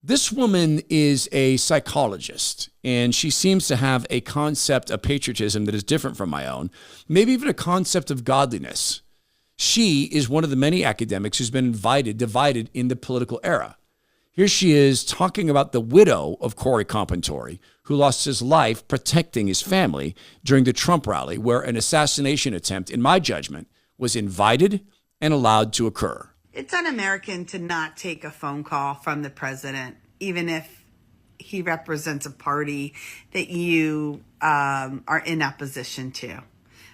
This woman is a psychologist, and she seems to have a concept of patriotism that is different from my own, maybe even a concept of godliness. She is one of the many academics who's been divided in the political era. Here she is talking about the widow of Corey Compentori, who lost his life protecting his family during the Trump rally, where an assassination attempt, in my judgment, was invited and allowed to occur. It's un-American to not take a phone call from the president, even if he represents a party that you are in opposition to.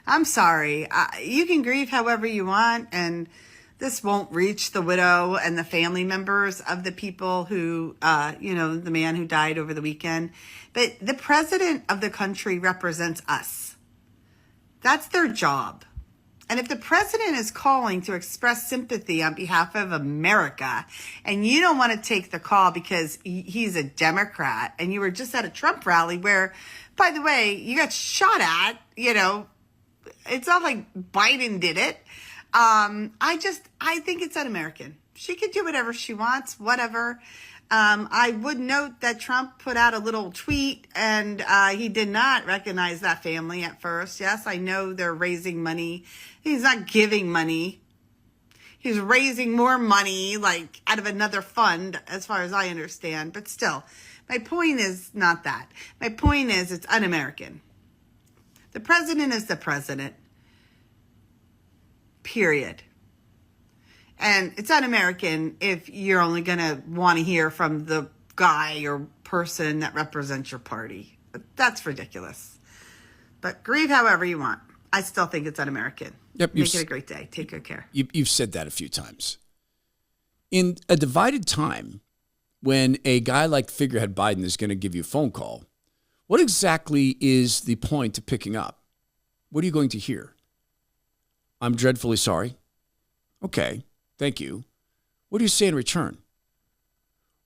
I'm sorry. You can grieve however you want, and this won't reach the widow and the family members of the people who, the man who died over the weekend. But the president of the country represents us. That's their job. And if the president is calling to express sympathy on behalf of America, and you don't want to take the call because he's a Democrat, and you were just at a Trump rally where, by the way, you got shot at, it's not like Biden did it. I think it's un-American. She could do whatever she wants, whatever. I would note that Trump put out a little tweet, and he did not recognize that family at first. Yes, I know they're raising money. He's not giving money. He's raising more money, like out of another fund, as far as I understand. But still, my point is not that. My point is it's un-American. The president is the president. Period. And it's un-American if you're only going to want to hear from the guy or person that represents your party. That's ridiculous. But grieve however you want. I still think it's un-American. Yep, Make it a great day. Take good care. You've said that a few times. In a divided time, when a guy like figurehead Biden is going to give you a phone call, what exactly is the point of picking up? What are you going to hear? I'm dreadfully sorry. Okay, thank you. What do you say in return?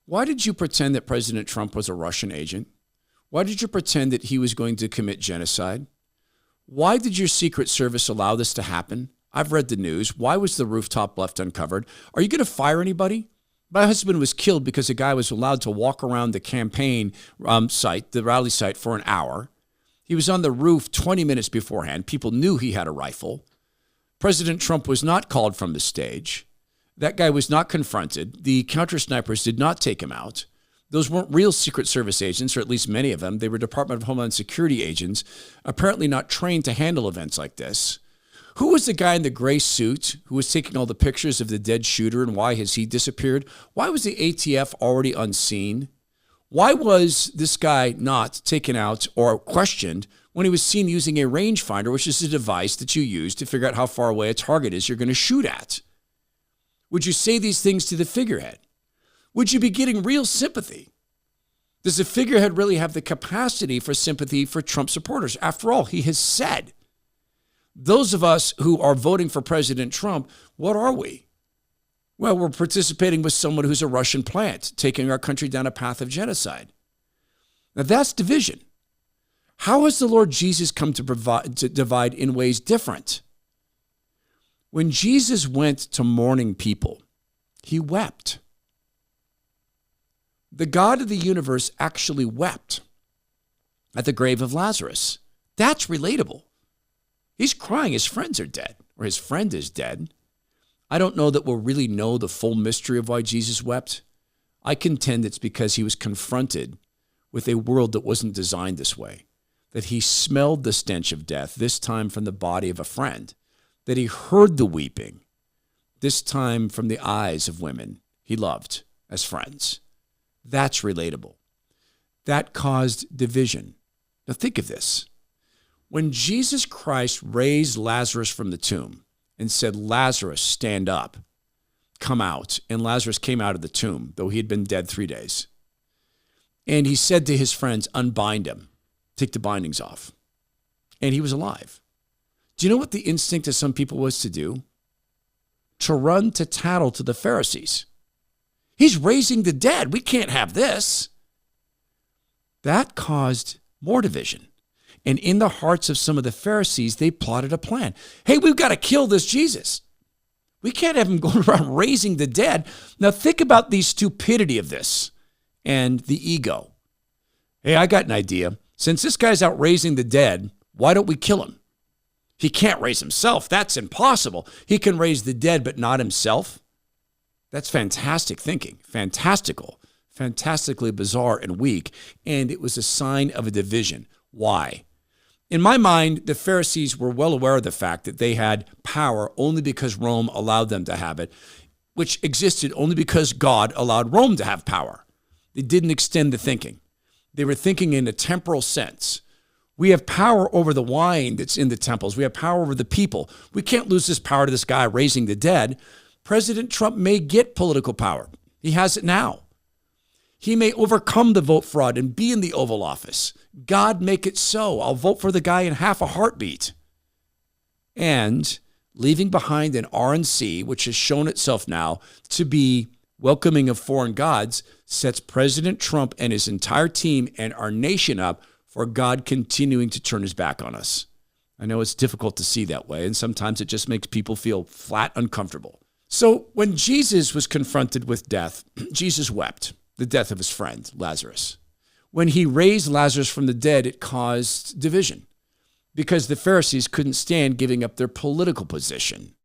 Why did you pretend that President Trump was a Russian agent? Why did you pretend that he was going to commit genocide? Why did your Secret Service allow this to happen? I've read the news. Why was the rooftop left uncovered? Are you going to fire anybody? My husband was killed because a guy was allowed to walk around the campaign site, the rally site, for an hour. He was on the roof 20 minutes beforehand. People knew he had a rifle. President Trump was not called from the stage. That guy was not confronted. The counter snipers did not take him out. Those weren't real Secret Service agents, or at least many of them. They were Department of Homeland Security agents, apparently not trained to handle events like this. Who was the guy in the gray suit who was taking all the pictures of the dead shooter, and why has he disappeared? Why was the ATF already unseen? Why was this guy not taken out or questioned when he was seen using a rangefinder, which is a device that you use to figure out how far away a target is you're going to shoot at? Would you say these things to the figurehead? Would you be getting real sympathy? Does the figurehead really have the capacity for sympathy for Trump supporters? After all, he has said, those of us who are voting for President Trump, what are we? Well, we're participating with someone who's a Russian plant, taking our country down a path of genocide. Now that's division. How has the Lord Jesus come to divide in ways different? When Jesus went to mourning people, he wept. The God of the universe actually wept at the grave of Lazarus. That's relatable. He's crying his friends are dead, or his friend is dead. I don't know that we'll really know the full mystery of why Jesus wept. I contend it's because he was confronted with a world that wasn't designed this way, that he smelled the stench of death, this time from the body of a friend, that he heard the weeping, this time from the eyes of women he loved as friends. That's relatable. That caused division. Now think of this. When Jesus Christ raised Lazarus from the tomb and said, Lazarus, stand up, come out. And Lazarus came out of the tomb, though he had been dead 3 days. And he said to his friends, unbind him, take the bindings off. And he was alive. Do you know what the instinct of some people was to do? To run to tattle to the Pharisees. He's raising the dead. We can't have this. That caused more division. And in the hearts of some of the Pharisees, they plotted a plan. Hey, we've got to kill this Jesus. We can't have him going around raising the dead. Now think about the stupidity of this and the ego. Hey, I got an idea. Since this guy's out raising the dead, why don't we kill him? He can't raise himself. That's impossible. He can raise the dead, but not himself. That's fantastic thinking. Fantastical. Fantastically bizarre and weak. And it was a sign of a division. Why? In my mind, the Pharisees were well aware of the fact that they had power only because Rome allowed them to have it, which existed only because God allowed Rome to have power. They didn't extend the thinking. They were thinking in a temporal sense. We have power over the wine that's in the temples. We have power over the people. We can't lose this power to this guy raising the dead. President Trump may get political power. He has it now. He may overcome the vote fraud and be in the Oval Office. God make it so. I'll vote for the guy in half a heartbeat. And leaving behind an RNC, which has shown itself now to be welcoming of foreign gods, sets President Trump and his entire team and our nation up for God continuing to turn his back on us. I know it's difficult to see that way, and sometimes it just makes people feel flat uncomfortable. So when Jesus was confronted with death, Jesus wept, the death of his friend, Lazarus. When he raised Lazarus from the dead, it caused division because the Pharisees couldn't stand giving up their political position.